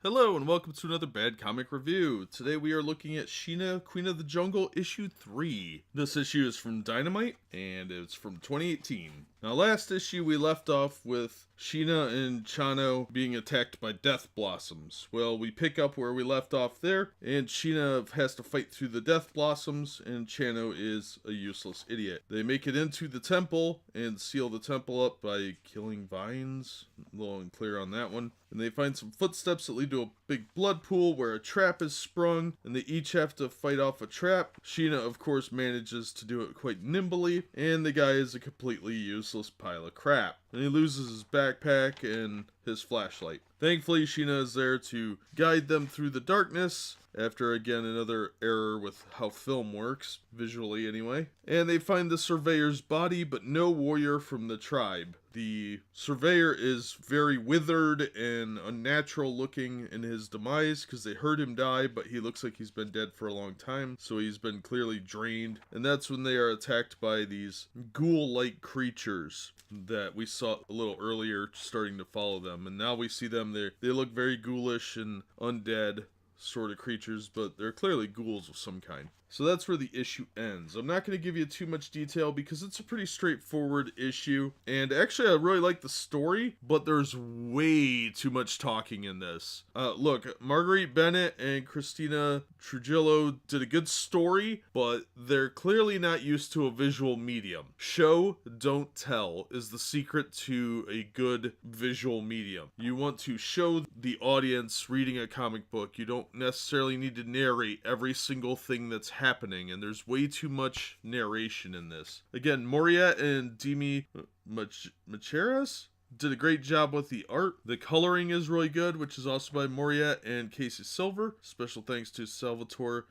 Hello and welcome to another Bad Comic Review. Today we are looking at Sheena, Queen of the Jungle, issue 3. This issue is from Dynamite and it's from 2018. Now last issue we left off with Sheena and Chano being attacked by death blossoms. Well, we pick up where we left off there, and Sheena has to fight through the death blossoms, and Chano is a useless idiot. They make it into the temple and seal the temple up by killing vines. A little unclear on that one. And they find some footsteps that lead to a big blood pool where a trap is sprung, and they each have to fight off a trap. Sheena, of course, manages to do it quite nimbly, and the guy is a completely useless pile of crap. And he loses his backpack and his flashlight. Thankfully, Sheena is there to guide them through the darkness, after again another error with how film works, visually anyway. And they find the surveyor's body, but no warrior from the tribe. The surveyor is very withered and unnatural looking in his demise because they heard him die, but he looks like he's been dead for a long time, so he's been clearly drained. And that's when they are attacked by these ghoul-like creatures that we saw a little earlier starting to follow them. And now we see them, they look very ghoulish and undead sort of creatures, but they're clearly ghouls of some kind. So that's where the issue ends. I'm not going to give you too much detail because it's a pretty straightforward issue. And actually, I really like the story, but there's way too much talking in this. Look, Marguerite Bennett and Christina Trujillo did a good story, but they're clearly not used to a visual medium. Show, don't tell is the secret to a good visual medium. You want to show the audience reading a comic book. You don't necessarily need to narrate every single thing that's happening, and there's way too much narration in this. Again, Moriette and Demi myterious did a great job with the art. The coloring is really good, which is also by Moriette and Casey Silver. Special thanks to Salvatore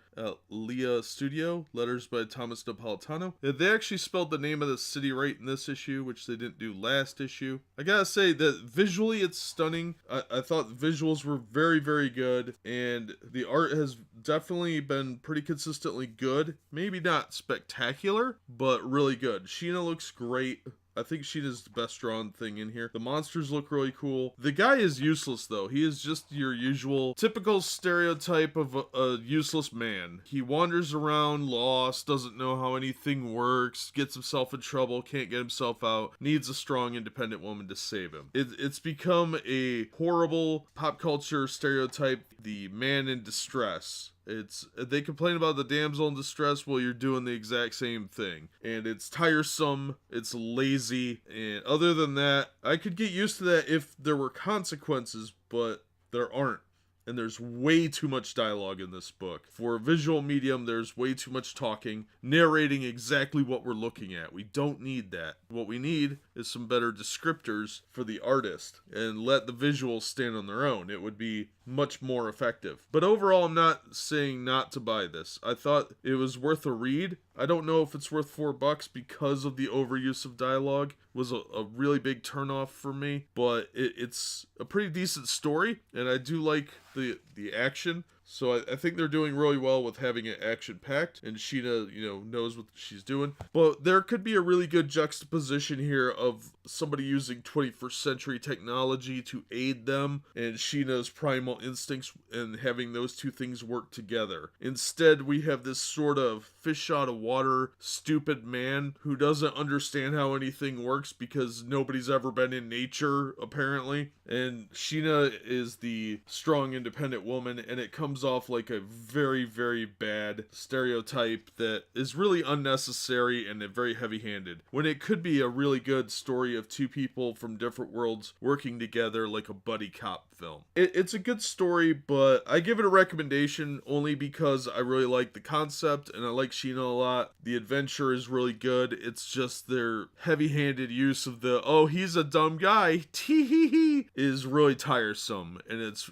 Leah Studio. Letters by Thomas Napolitano. They actually spelled the name of the city right in this issue, which they didn't do last issue. I gotta say that visually it's stunning. I thought the visuals were very, very good, and the art has definitely been pretty consistently good. Maybe not spectacular, but really good. Sheena looks great. I think Sheena's the best drawn thing in here. The monsters look really cool. The guy is useless, though. He is just your usual, typical stereotype of a useless man. He wanders around, lost, doesn't know how anything works, gets himself in trouble, can't get himself out, needs a strong, independent woman to save him. It's become a horrible pop culture stereotype, the man in distress. They complain about the damsel in distress while you're doing the exact same thing. And it's tiresome, it's lazy, and other than that, I could get used to that if there were consequences, but there aren't. And there's way too much dialogue in this book. For a visual medium, there's way too much talking, narrating exactly what we're looking at. We don't need that. What we need is some better descriptors for the artist, and let the visuals stand on their own. It would be much more effective. But overall, I'm not saying not to buy this. I thought it was worth a read. I don't know if it's worth $4 because of the overuse of dialogue. It was a really big turnoff for me, but it's a pretty decent story, and I do like the action. So I think they're doing really well with having it action-packed, and Sheena, knows what she's doing. But there could be a really good juxtaposition here of somebody using 21st century technology to aid them, and Sheena's primal instincts, and having those two things work together. Instead, we have this sort of fish out of water, stupid man who doesn't understand how anything works because nobody's ever been in nature, apparently. And Sheena is the strong, independent woman, and it comes off like a very, very bad stereotype that is really unnecessary and very heavy-handed, when it could be a really good story of two people from different worlds working together like a buddy cop film. It's a good story, but I give it a recommendation only because I really like the concept and I like Sheena a lot. The adventure is really good. It's just their heavy-handed use of the, oh, he's a dumb guy, tee-hee-hee, is really tiresome, and it's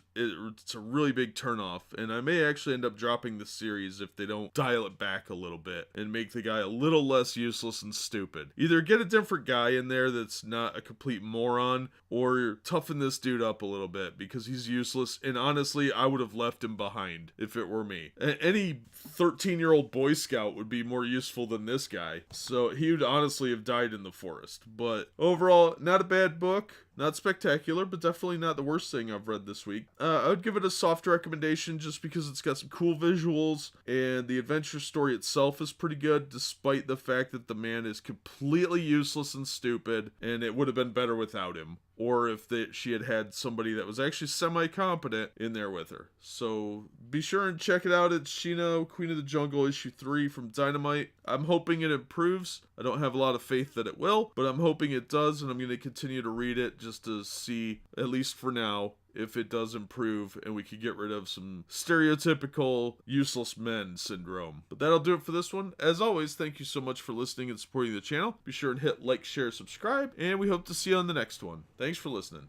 a really big turnoff. enough, and I may actually end up dropping the series if they don't dial it back a little bit and make the guy a little less useless and stupid. Either get a different guy in there that's not a complete moron, or toughen this dude up a little bit because he's useless, and honestly, I would have left him behind if it were me. Any 13-year-old Boy Scout would be more useful than this guy, so he would honestly have died in the forest. But overall, not a bad book. Not spectacular, but definitely not the worst thing I've read this week. I would give it a soft recommendation just because it's got some cool visuals, and the adventure story itself is pretty good, despite the fact that the man is completely useless and stupid, and it would have been better without him. Or if she had had somebody that was actually semi-competent in there with her. So be sure and check it out. It's Sheena, Queen of the Jungle, issue 3 from Dynamite. I'm hoping it improves. I don't have a lot of faith that it will, but I'm hoping it does, and I'm going to continue to read it just to see, at least for now, if it does improve and we could get rid of some stereotypical useless men syndrome. But that'll do it for this one. As always, thank you so much for listening and supporting the channel. Be sure and hit like, share, subscribe, and we hope to see you on the next one. Thanks for listening.